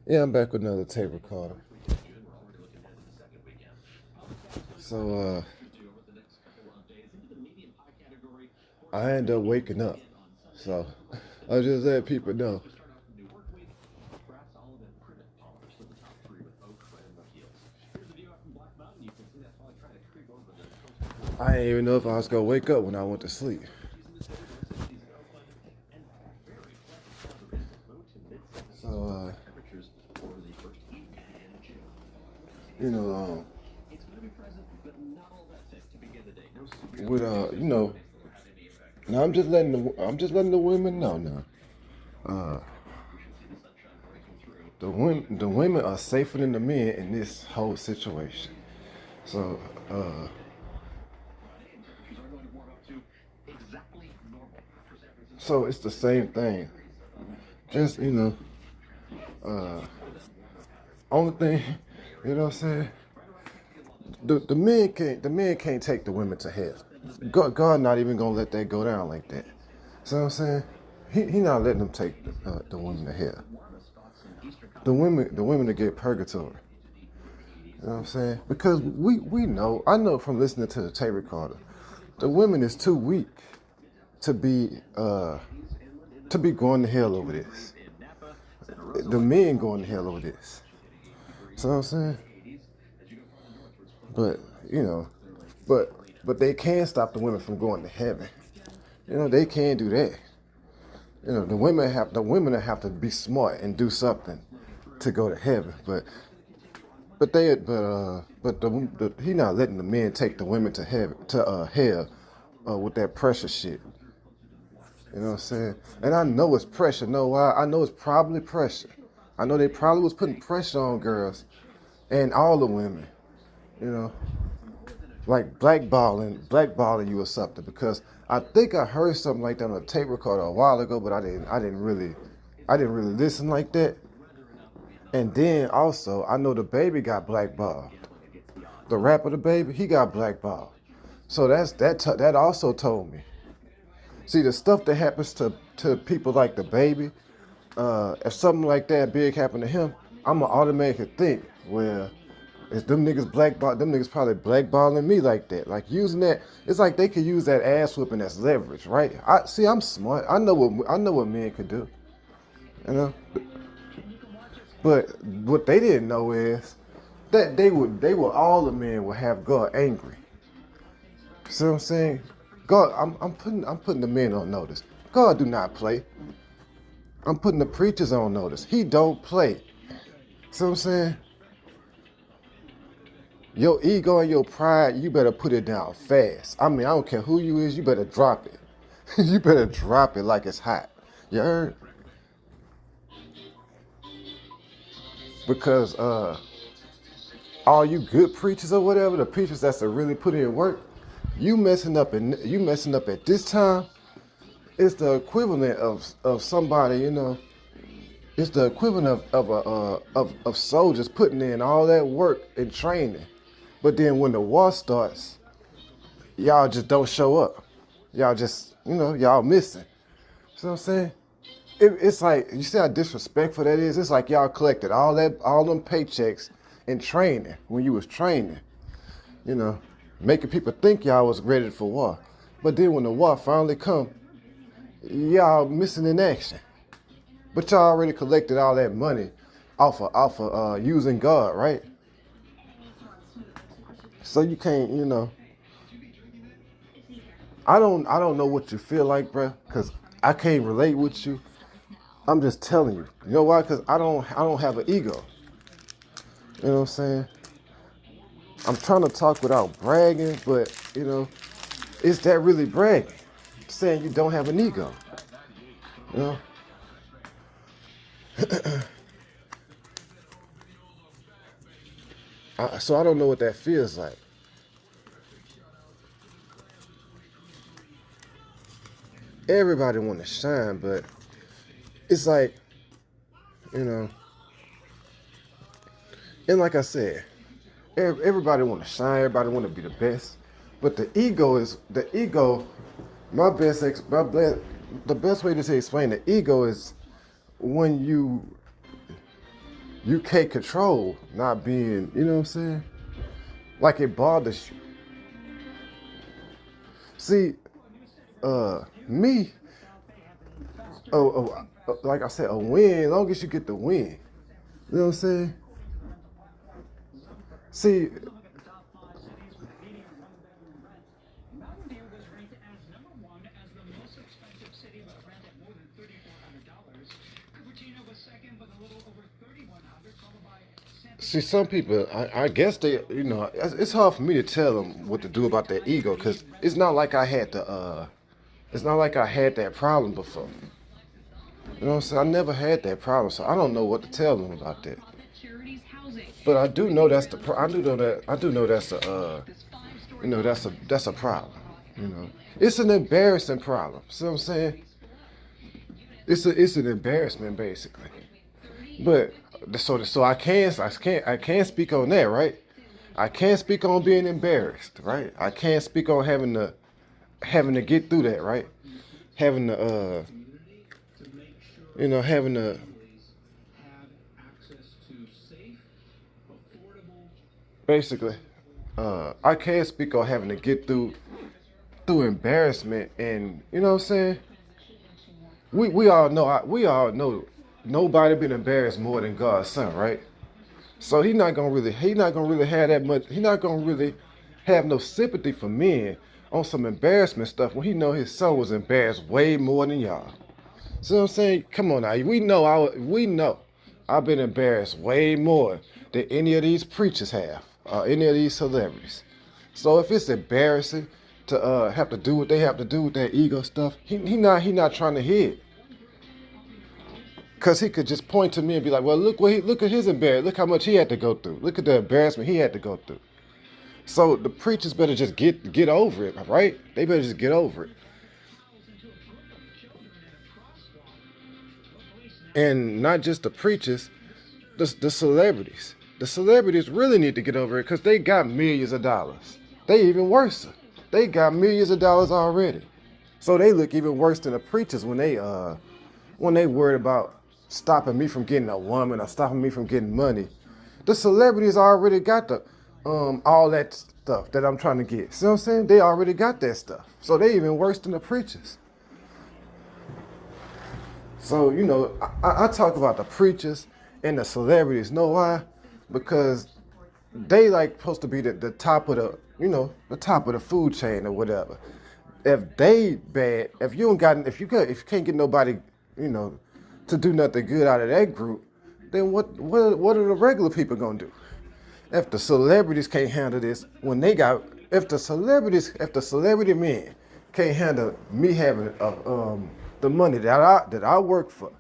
Yeah, I'm back with another tape recorder. So I ended up waking up. So I just let people know. I didn't even know if I was gonna wake up when I went to sleep. So you know, with now I'm just letting the women know now. Uh, the women are safer than the men in this whole situation. So so it's the same thing. Just only thing, you know what I'm saying? The men can't take the women to hell. God not even gonna let that go down like that. So what I'm saying, he not letting them take the women to hell. The women to get purgatory. You know what I'm saying? Because we know, I know from listening to the tape recorder, the women is too weak to be going to hell over this. The men going to hell over this. So what I'm saying, but you know, but but they can stop the women from going to heaven. You know, they can do that. You know, the women have to be smart and do something to go to heaven. But he not letting the men take the women to heaven to hell with that pressure shit. You know what I'm saying? And I know it's pressure. Know why? I know it's probably pressure. I know they probably was putting pressure on girls and all the women. You know, like blackballing you or something. Because I think I heard something like that on a tape recorder a while ago, but I didn't really listen like that. And then also, I know the baby got blackballed. The rapper, the baby, he got blackballed. So that also told me. See, the stuff that happens to people like the baby, if something like that big happened to him, I'ma automatically think, well, is them niggas blackball? Them niggas probably blackballing me like that. Like using that, it's like they could use that ass whipping as leverage, right? I'm smart. I know what men could do, you know. But what they didn't know is that they would all the men would have God angry. See what I'm saying? God, I'm putting the men on notice. God do not play. I'm putting the preachers on notice. He don't play. See what I'm saying? Your ego and your pride, you better put it down fast. I mean, I don't care who you is, you better drop it. You better drop it like it's hot. You heard? Because all you good preachers or whatever, the preachers that's really put in work, you messing up at this time. It's the equivalent of somebody, It's the equivalent of soldiers putting in all that work and training, but then when the war starts, y'all just don't show up. Y'all just, y'all missing. See what I'm saying? It's like, you see how disrespectful that is? It's like y'all collected all them paychecks in training when you was training, you know, making people think y'all was ready for war. But then when the war finally come, y'all missing in action. But y'all already collected all that money off of using God, right? So you can't, I don't know what you feel like, bruh, because I can't relate with you. I'm just telling you. You know why? Because I don't have an ego. You know what I'm saying? I'm trying to talk without bragging, but is that really bragging? Saying you don't have an ego. You know? So I don't know what that feels like. Everybody want to shine, but it's like, you know, and like I said, everybody want to shine, everybody want to be the best, but the ego. The best way to say explain the ego is when you can't control not being, you know what I'm saying? Like it bothers you. See, me, like I said, a win, as long as you get the win. You know what I'm saying? See, some people, I guess they, you know, it's hard for me to tell them what to do about their ego because it's not like I had it's not like I had that problem before. You know what I'm saying? I never had that problem, so I don't know what to tell them about that. But I do know that's I do know that's you know, that's a problem. You know, it's an embarrassing problem. See what I'm saying? It's an embarrassment basically. But so I can't speak on that, right? I can't speak on being embarrassed, right? I can't speak on having to get through that, right? Having to you know, having to basically I can't speak on having to get through embarrassment, and you know what I'm saying? We all know nobody been embarrassed more than God's son, right? So he not gonna really have that much, he not gonna really have no sympathy for men on some embarrassment stuff when he know his son was embarrassed way more than y'all. See what I'm saying? Come on now. We know I've been embarrassed way more than any of these preachers have, any of these celebrities. So if it's embarrassing to have to do what they have to do with that ego stuff, he not trying to hear it. Cause he could just point to me and be like, well, look at his embarrassment. Look how much he had to go through. Look at the embarrassment he had to go through. So the preachers better just get over it, right? They better just get over it. And not just the preachers, the celebrities. The celebrities really need to get over it because they got millions of dollars. They even worse. They got millions of dollars already. So they look even worse than the preachers when they worried about stopping me from getting a woman or stopping me from getting money. The celebrities already got the all that stuff that I'm trying to get. See what I'm saying? They already got that stuff. So they even worse than the preachers. So, you know, I talk about the preachers and the celebrities. Know why? Because they like supposed to be the top of the, you know, the top of the food chain or whatever. If they bad, if you can't get nobody, you know, to do nothing good out of that group, then what are the regular people gonna do? If the celebrities can't handle this, if the celebrity men can't handle me having the money that I work for,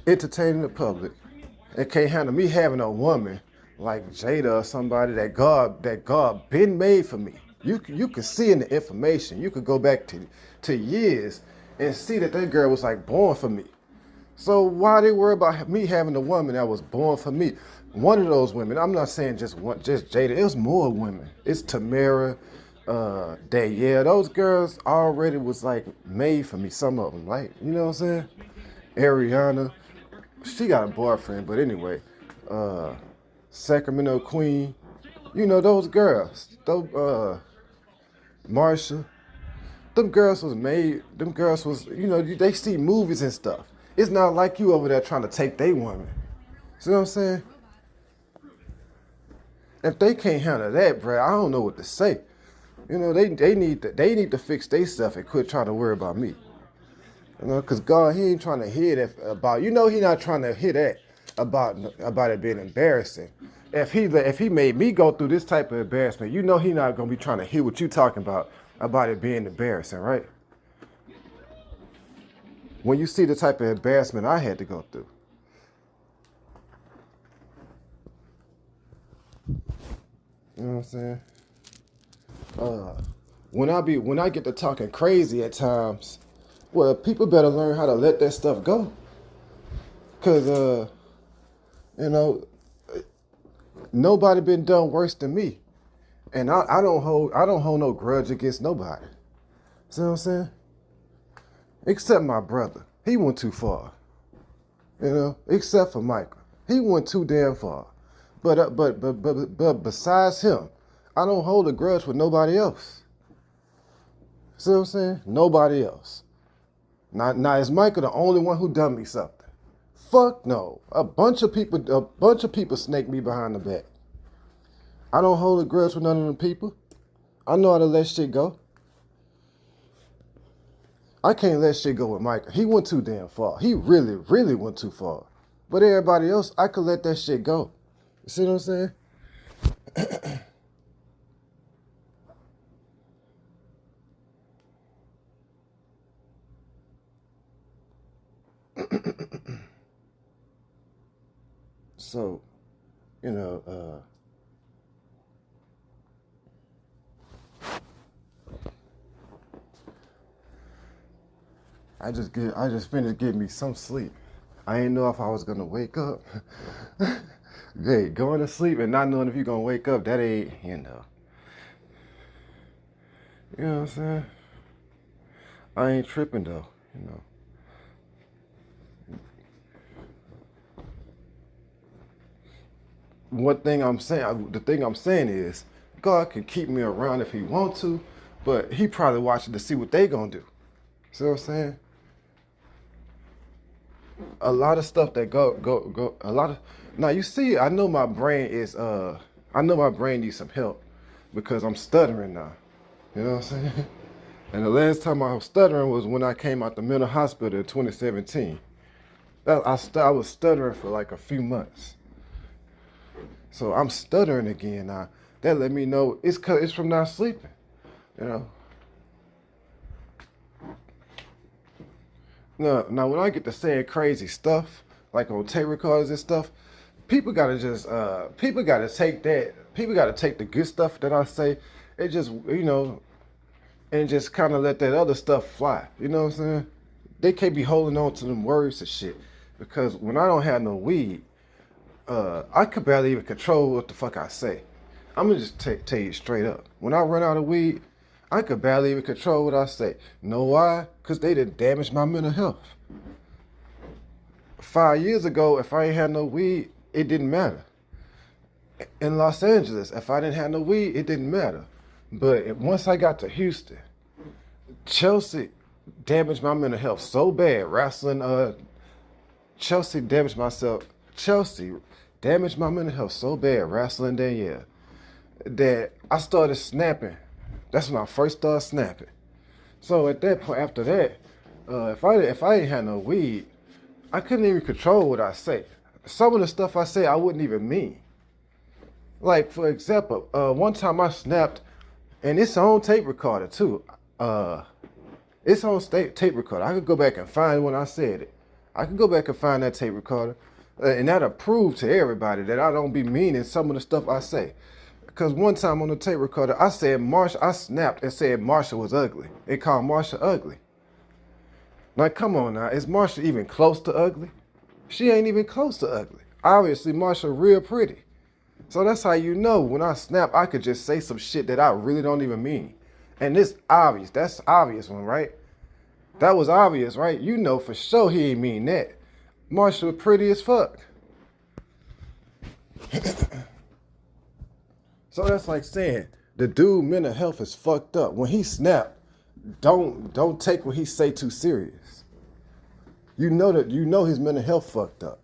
entertaining the public, and can't handle me having a woman like Jada or somebody that God been made for me. You can see in the information. You could go back to years and see that girl was like born for me. So why they worry about me having a woman that was born for me? One of those women, I'm not saying just Jada, it was more women. It's Tamara, Danielle, those girls already was like made for me, some of them, like, you know what I'm saying? Ariana, she got a boyfriend, but anyway, Sacramento Queen, you know, those girls, Marsha, them girls was, you know, they see movies and stuff. It's not like you over there trying to take they woman. See what I'm saying? If they can't handle that, bro, I don't know what to say. You know, they need to fix their stuff and quit trying to worry about me. You know, because God, he ain't trying to hear that about, you know, he not trying to hear that about it being embarrassing. If he made me go through this type of embarrassment, you know he not gonna be trying to hear what you talking about it being embarrassing, right? When you see the type of embarrassment I had to go through. You know what I'm saying? When I get to talking crazy at times, well, people better learn how to let that stuff go. Cause you know, nobody been done worse than me. And I don't hold no grudge against nobody. See what I'm saying? Except my brother. He went too far. You know, except for Michael. He went too damn far. But besides him, I don't hold a grudge with nobody else. See what I'm saying? Nobody else. Now is Michael the only one who done me something? Fuck no. A bunch of people snake me behind the back. I don't hold a grudge with none of them people. I know how to let shit go. I can't let shit go with Michael. He went too damn far. He really, really went too far. But everybody else, I could let that shit go. You see what I'm saying? So, you know, I just finished getting me some sleep. I didn't know if I was gonna wake up. Hey, going to sleep and not knowing if you're gonna wake up, that ain't, you know. You know what I'm saying? I ain't tripping though, you know. The thing I'm saying is, God can keep me around if he want to, but he probably watching to see what they gonna do. See what I'm saying? A lot of stuff that go a lot of now you see, I know my brain is I know my brain needs some help because I'm stuttering now. You know what I'm saying? And the last time I was stuttering was when I came out the mental hospital in 2017. I was stuttering for like a few months. So I'm stuttering again now. That let me know it's from not sleeping. You know. Now when I get to saying crazy stuff, like on tape recorders and stuff, people gotta take the good stuff that I say, and just, you know, and just kind of let that other stuff fly. You know what I'm saying? They can't be holding on to them words and shit, because when I don't have no weed, I could barely even control what the fuck I say. I'm gonna just tell you straight up. When I run out of weed, I could barely even control what I say. Know why? Because they done damaged my mental health. 5 years ago, if I ain't had no weed, it didn't matter. In Los Angeles, if I didn't have no weed, it didn't matter. But once I got to Houston, Chelsea damaged my mental health so bad. Chelsea damaged my mental health so bad, wrestling Danielle, that I started snapping. That's when I first started snapping. So at that point, after that, if I didn't have no weed, I couldn't even control what I say. Some of the stuff I say I wouldn't even mean. Like, for example, one time I snapped, and it's on tape recorder too. It's on tape recorder. I could go back and find when I said it. I could go back and find that tape recorder, and that'll prove to everybody that I don't be meaning some of the stuff I say. Because one time on the tape recorder, I snapped and said Marsha was ugly. It called Marsha ugly. Like, come on now, is Marsha even close to ugly? She ain't even close to ugly. Obviously, Marsha real pretty. So that's how you know when I snap, I could just say some shit that I really don't even mean. And it's obvious. That's obvious one, right? That was obvious, right? You know for sure he ain't mean that. Marsha was pretty as fuck. So that's like saying the dude mental health is fucked up. When he snap, don't take what he say too serious. You know his mental health fucked up.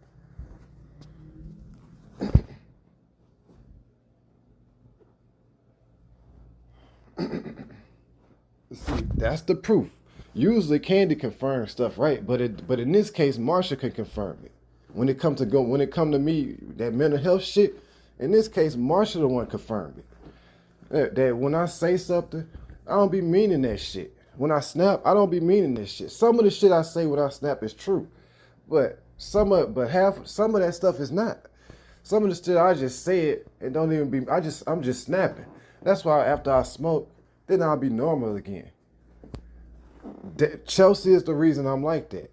See, that's the proof. Usually Candy confirms stuff, right? But in this case, Marsha can confirm it. When it come to me, that mental health shit, in this case, Marsha the one confirmed it. That when I say something, I don't be meaning that shit. When I snap, I don't be meaning this shit. Some of the shit I say when I snap is true, but some of that stuff is not. Some of the shit I just said and don't even be. I'm just snapping. That's why after I smoke, then I'll be normal again. Chelsea is the reason I'm like that.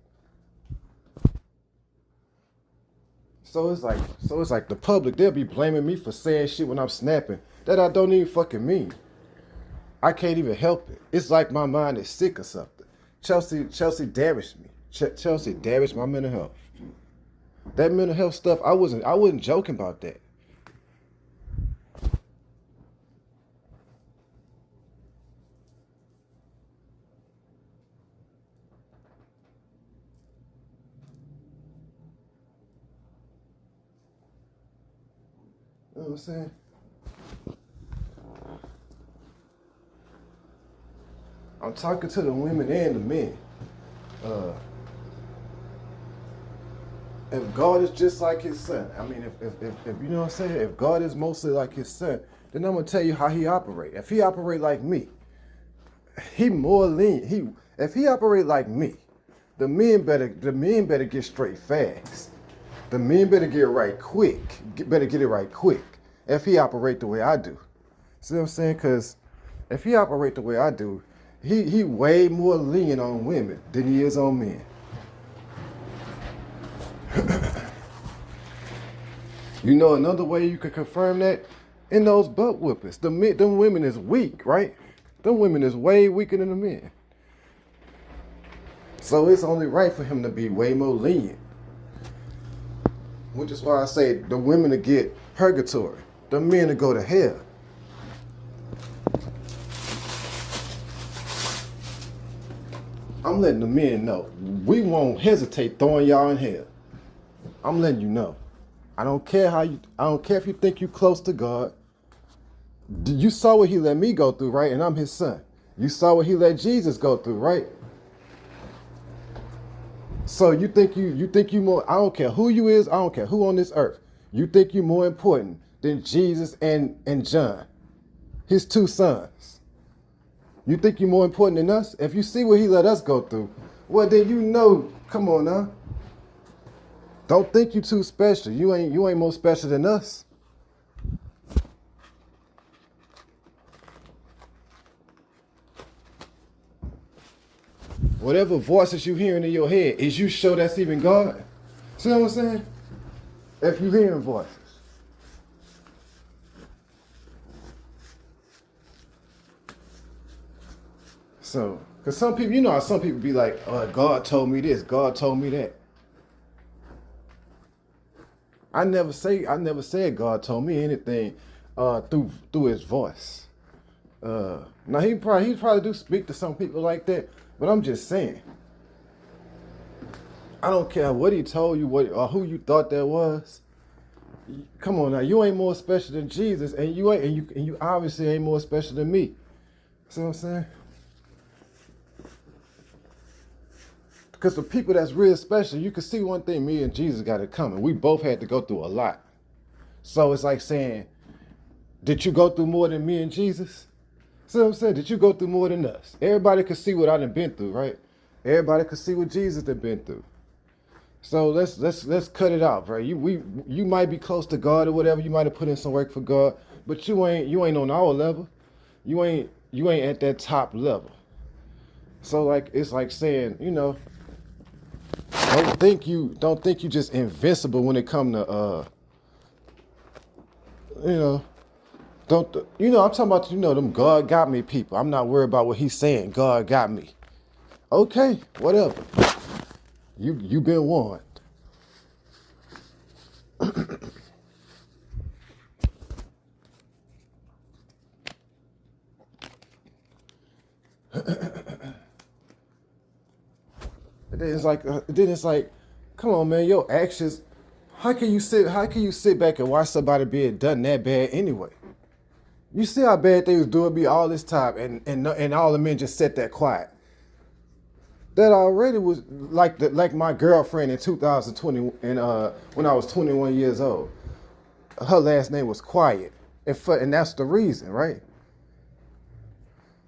So it's like the public, they'll be blaming me for saying shit when I'm snapping that I don't even fucking mean. I can't even help it. It's like my mind is sick or something. Chelsea damaged me. Chelsea damaged my mental health. That mental health stuff, I wasn't joking about that. You know what I'm saying? I'm talking to the women and the men. Uh, if God is just like his son, I mean, if you know what I'm saying, if God is mostly like his son, then I'm gonna tell you how he operate. If he operate like me, he more lean. If he operate like me, the men better get straight fast. The men better get it right quick. Better get it right quick. If he operate the way I do, see what I'm saying? Because if he operate the way I do, he way more lenient on women than he is on men. You know another way you could confirm that? In those butt whoopers. Them women is weak, right? Them women is way weaker than the men. So it's only right for him to be way more lenient. Which is why I say the women to get purgatory. The men to go to hell. I'm letting the men know. We won't hesitate throwing y'all in hell. I'm letting you know. I don't care if you think you close to God. You saw what he let me go through, right? And I'm his son. You saw what he let Jesus go through, right? So you think you more, I don't care who you is, I don't care who on this earth. You think you more important than Jesus and John, his two sons. You think you more important than us? If you see what he let us go through, well then you know, come on now. Don't think you too special. You ain't more special than us. Whatever voices you hearing in your head, is you sure that's even God? See what I'm saying? If you hearing voices. So, because some people, you know how some people be like, oh, God told me this, God told me that. I never said God told me anything through his voice. Now he probably do speak to some people like that, but I'm just saying. I don't care what he told you, or who you thought that was. Come on now, you ain't more special than Jesus, and you obviously ain't more special than me. See what I'm saying? Because the people that's real special, you can see one thing, me and Jesus got it coming. We both had to go through a lot. So it's like saying, did you go through more than me and Jesus? See what I'm saying? Did you go through more than us? Everybody could see what I done been through, right? Everybody could see what Jesus done been through. So let's cut it out, right? You might be close to God or whatever. You might have put in some work for God, but you ain't on our level. You ain't at that top level. So like it's like saying, you know, don't think you just invincible when it come to you know, I'm talking about, you know, them God got me people. I'm not worried about what he's saying. God got me. Okay, whatever. You been warned. Then it's like, come on, man, your actions. How can you sit back and watch somebody being done that bad anyway? You see how bad they was doing me all this time, and all the men just sat there quiet. That already was like my girlfriend in 2020, and when I was 21 years old. Her last name was Quiet, and that's the reason, right?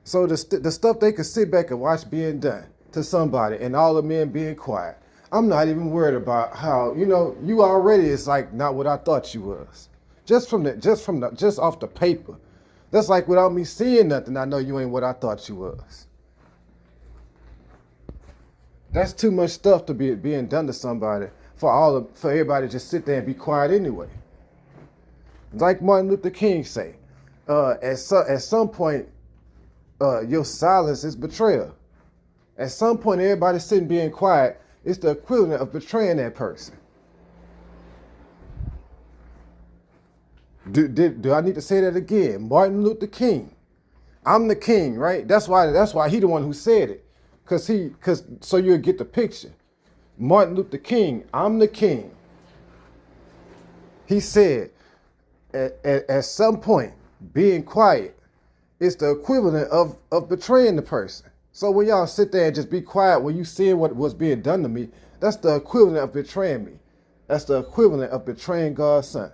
So the stuff they could sit back and watch being done to somebody, and all the men being quiet. I'm not even worried about how, you know, you already is like not what I thought you was. Just off the paper. That's like without me seeing nothing, I know you ain't what I thought you was. That's too much stuff to be being done to somebody for everybody to just sit there and be quiet anyway. Like Martin Luther King say, at some point, your silence is betrayal. At some point, everybody sitting being quiet is the equivalent of betraying that person. Do I need to say that again? Martin Luther King. I'm the king, right? That's why he the one who said it. Cause so you'll get the picture. Martin Luther King, I'm the king. He said at some point, being quiet is the equivalent of betraying the person. So when y'all sit there and just be quiet when you seeing what was being done to me, that's the equivalent of betraying me. That's the equivalent of betraying God's son.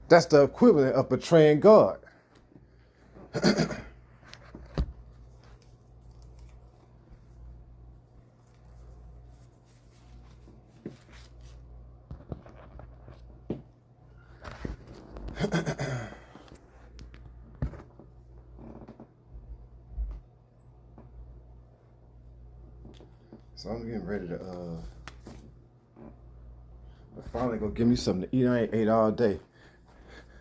That's the equivalent of betraying God. So I'm getting ready to finally go give me something to eat. I ain't ate all day.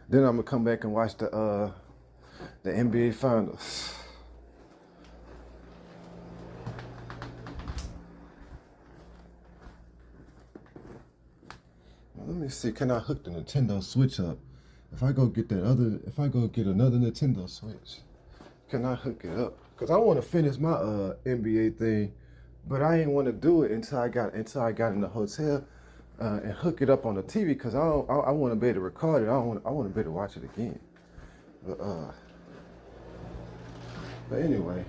Then I'm gonna come back and watch the NBA Finals. Let me see. Can I hook the Nintendo Switch up? If I go get another Nintendo Switch, can I hook it up? Cause I want to finish my NBA thing, but I ain't want to do it until I got in the hotel and hook it up on the TV. Cause I want to be able to record it. I want to be able to watch it again. But anyway,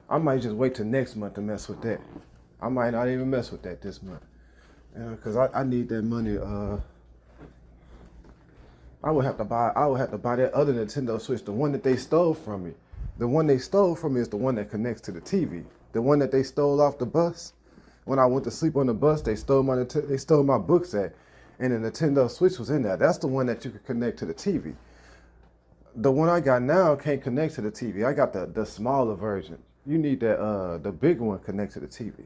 I might just wait till next month to mess with that. I might not even mess with that this month. Cause I need that money. I would have to buy that other Nintendo Switch, the one that they stole from me. The one they stole from me is the one that connects to the TV. The one that they stole off the bus. When I went to sleep on the bus, they stole my books at, and the Nintendo Switch was in there. That's the one that you could connect to the TV. The one I got now can't connect to the TV. I got the smaller version. You need that the big one connect to the TV.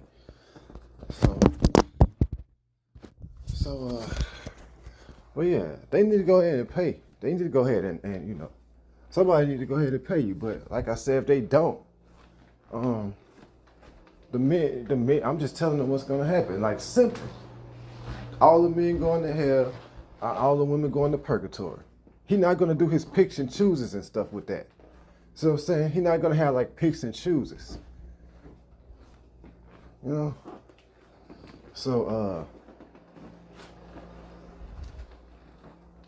Well, yeah, they need to go ahead and pay. They need to go ahead and somebody need to go ahead and pay you. But like I said, if they don't, the men, I'm just telling them what's gonna happen. Like simple. All the men going to hell, all the women going to purgatory. He's not gonna do his picks and chooses and stuff with that. So I'm saying he's not gonna have like picks and chooses. So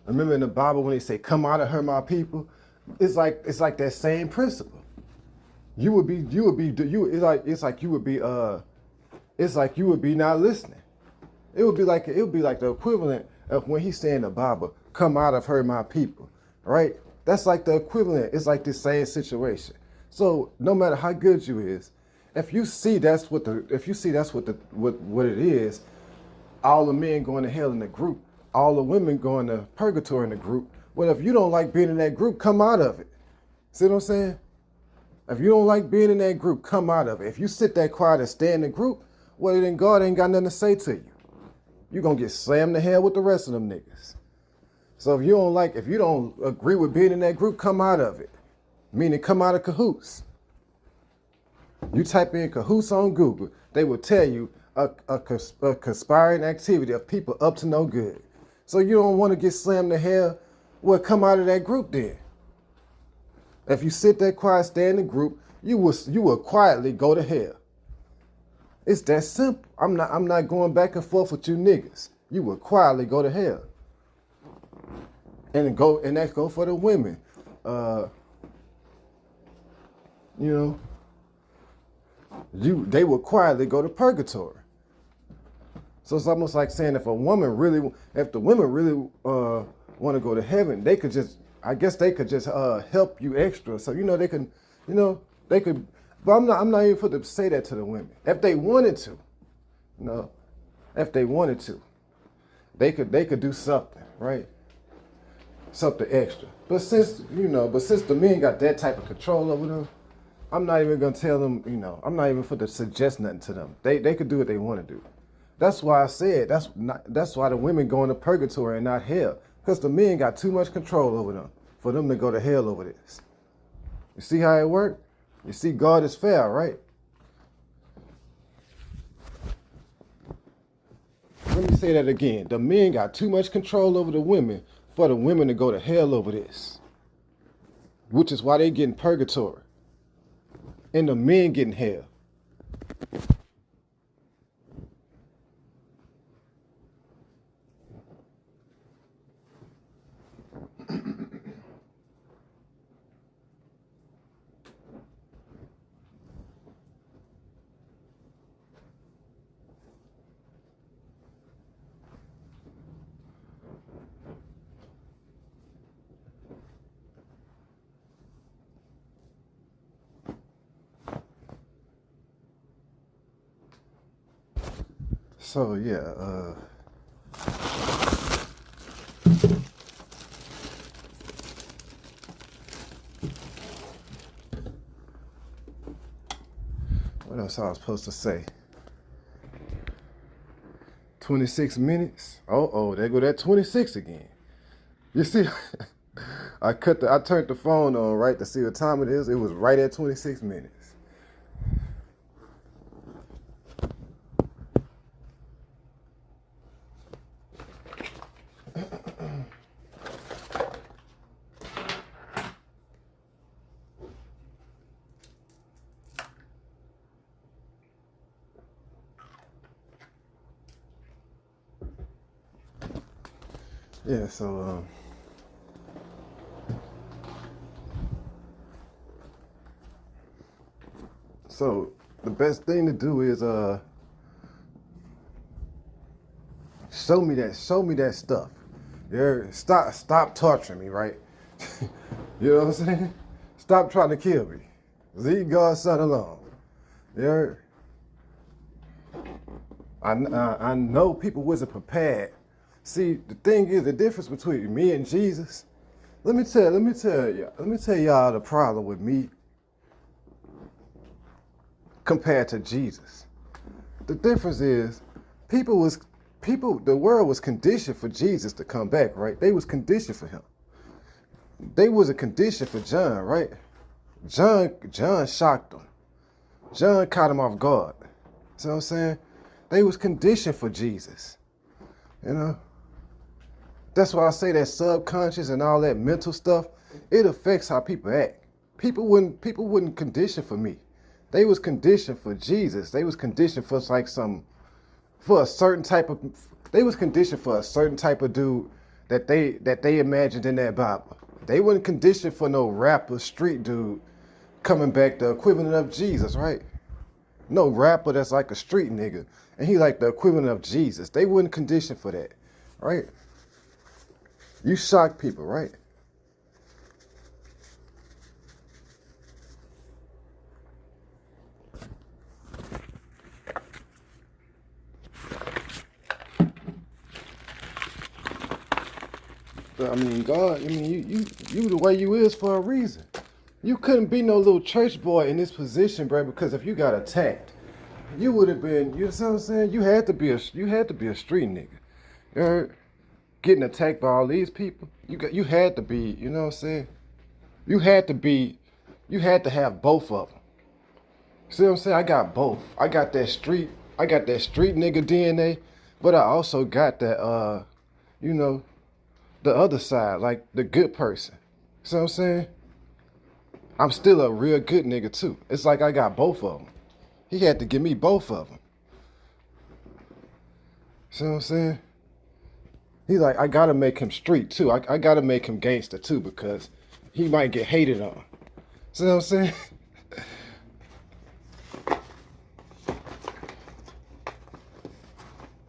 remember in the Bible when they say, "Come out of her, my people," it's like that same principle. It's like you would be not listening. It would be like the equivalent of when he's saying in the Bible, "Come out of her, my people," right? That's like the equivalent. It's like the same situation. So no matter how good you is, if you see that's what it is, all the men going to hell in the group, all the women going to purgatory in the group. Well, if you don't like being in that group, come out of it. See what I'm saying? If you don't like being in that group, come out of it. If you sit there quiet and stay in the group, well, then God ain't got nothing to say to you. You're going to get slammed to hell with the rest of them niggas. So if you don't agree with being in that group, come out of it. Meaning come out of cahoots. You type in cahoots on Google, they will tell you a conspiring activity of people up to no good. So you don't want to get slammed to hell? Well, come out of that group then. If you sit there quiet, stay in the group, you will quietly go to hell. It's that simple. I'm not going back and forth with you niggas. You will quietly go to hell. And that's go for the women. They will quietly go to purgatory. So it's almost like saying if the women really want to go to heaven, they could just help you extra. So they could, but I'm not even for to say that to the women. If they wanted to, they could do something, right? Something extra. But since the men got that type of control over them, I'm not even gonna tell them, I'm not even for to suggest nothing to them. They could do what they want to do. That's why I said that's why the women go into purgatory and not hell. Because the men got too much control over them for them to go to hell over this. You see how it works? You see God is fair, right? Let Let me say that again. The men got too much control over the women for the women to go to hell over this, which is why they getting purgatory and the men getting hell. So yeah, what else I was supposed to say? 26 minutes. Oh, there go that 26 again. You see, I turned the phone on right to see what time it is. It was right at 26 minutes. Yeah, so the best thing to do is show me that stuff. Yeah, stop torturing me, right? You know what I'm saying? Stop trying to kill me. Leave God's son alone. Yeah. I know people wasn't prepared. See, the thing is, the difference between me and Jesus. Let me tell y'all the problem with me compared to Jesus. The difference is, the world was conditioned for Jesus to come back, right? They was conditioned for him. They was a condition for John, right? John shocked them. John caught him off guard. See what I'm saying? They was conditioned for Jesus. You know? That's why I say that subconscious and all that mental stuff, it affects how people act. People wouldn't condition for me. They was conditioned for Jesus. They was conditioned for a certain type of dude that they imagined in that Bible. They wasn't conditioned for no rapper, street dude coming back, the equivalent of Jesus, right? No rapper that's like a street nigga, and he like the equivalent of Jesus. They wouldn't condition for that, right? You shock people, right? I mean, God, you the way you is for a reason. You couldn't be no little church boy in this position, bro, because if you got attacked, you would have been, you know what I'm saying? You had to be a street nigga. You heard? Getting attacked by all these people. You had to be, you know what I'm saying? You had to have both of them. See what I'm saying? I got both. I got that street nigga DNA, but I also got that the other side, like the good person. See what I'm saying? I'm still a real good nigga too. It's like I got both of them. He had to give me both of them. See what I'm saying? He's like, I gotta make him street too. I gotta make him gangster too, because he might get hated on. See what I'm saying?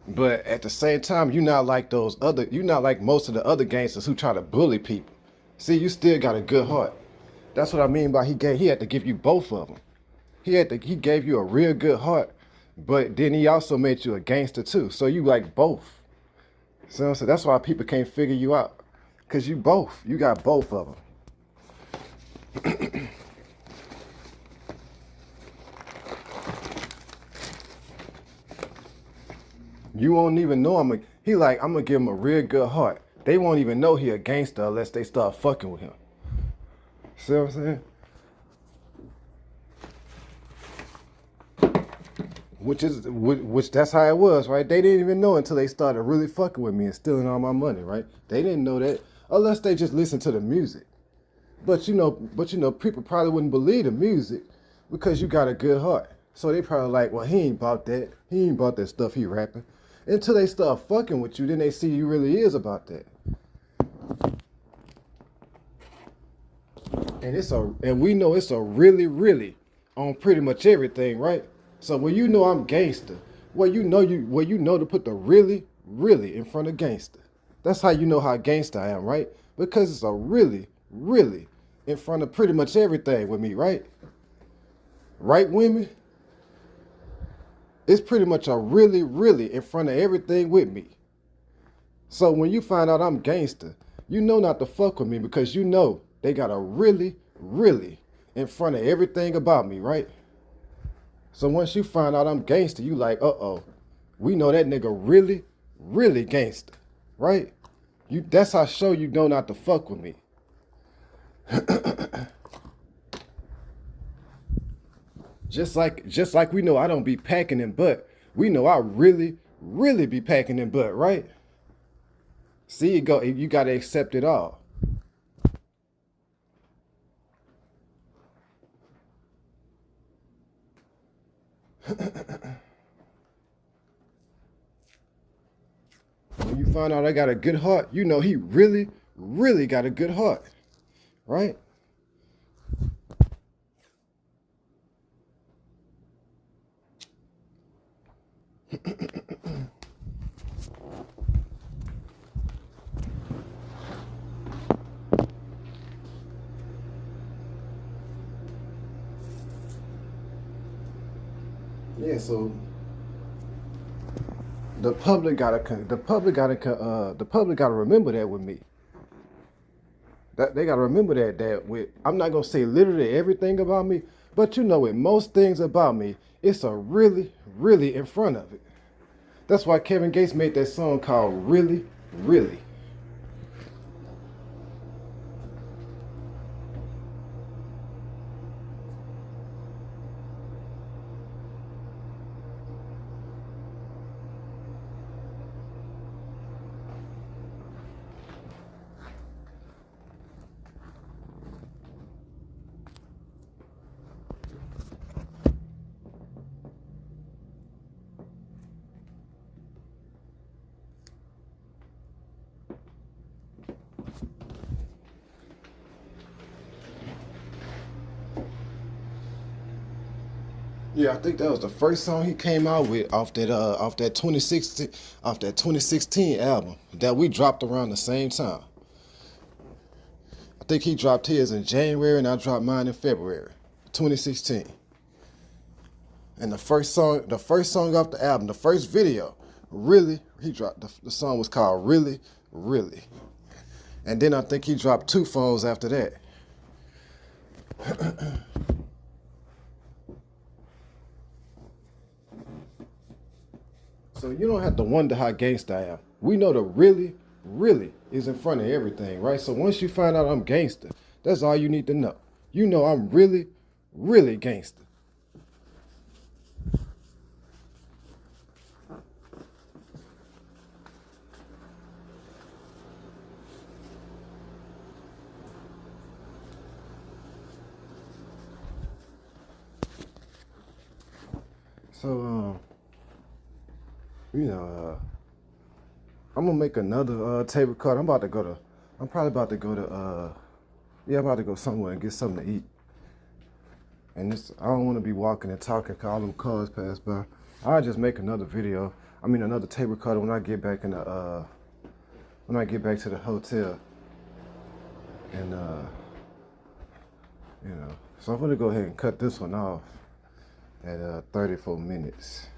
But at the same time, you're not like most of the other gangsters who try to bully people. See, you still got a good heart. That's what I mean by he had to give you both of them. He gave you a real good heart, but then he also made you a gangster too. So you like both. So that's why people can't figure you out, because you got both of them. You won't even know I'm gonna give him a real good heart. They won't even know he a gangster unless they start fucking with him. See what I'm saying? which that's how it was, right? They didn't even know until they started really fucking with me and stealing all my money, right? They didn't know that unless they just listened to the music. But people probably wouldn't believe the music because you got a good heart. So they probably like, well, he ain't bought that. He ain't bought that stuff he rapping. Until they start fucking with you, then they see you really is about that. And we know it's a really, really on pretty much everything, right? So when you know I'm gangster, you know to put the really, really in front of gangster. That's how you know how gangster I am, right? Because it's a really, really in front of pretty much everything with me, right? Right, women? It's pretty much a really, really in front of everything with me. So when you find out I'm gangster, you know not to fuck with me because you know they got a really, really in front of everything about me, right? So once you find out I'm gangster, you like, uh-oh, we know that nigga really, really gangster, right? That's how I show you know not to fuck with me. Just like we know I don't be packing in butt. We know I really, really be packing in butt, right? See, you gotta accept it all. When you find out I got a good heart, you know he really, really got a good heart, right? Yeah, so the public gotta remember that with me. That they gotta remember that with I'm not gonna say literally everything about me, but you know with most things about me, it's a really, really in front of it. That's why Kevin Gates made that song called Really, Really. Yeah, I think that was the first song he came out with off that 2016 album that we dropped around the same time. I think he dropped his in January and I dropped mine in February, 2016. And the first song off the album, the first video, really, he dropped the song was called Really, Really. And then I think he dropped two phones after that. So you don't have to wonder how gangsta I am. We know the really, really is in front of everything, right? So once you find out I'm gangster, that's all you need to know. You know I'm really, really gangster. So, you know, I'm gonna make another tape record. I'm probably about to go to, I'm about to go somewhere and get something to eat. And I don't want to be walking and talking cause all them cars pass by. I'll just make another video. Another tape recorder when I get back when I get back to the hotel. And, so I'm gonna go ahead and cut this one off at 34 minutes.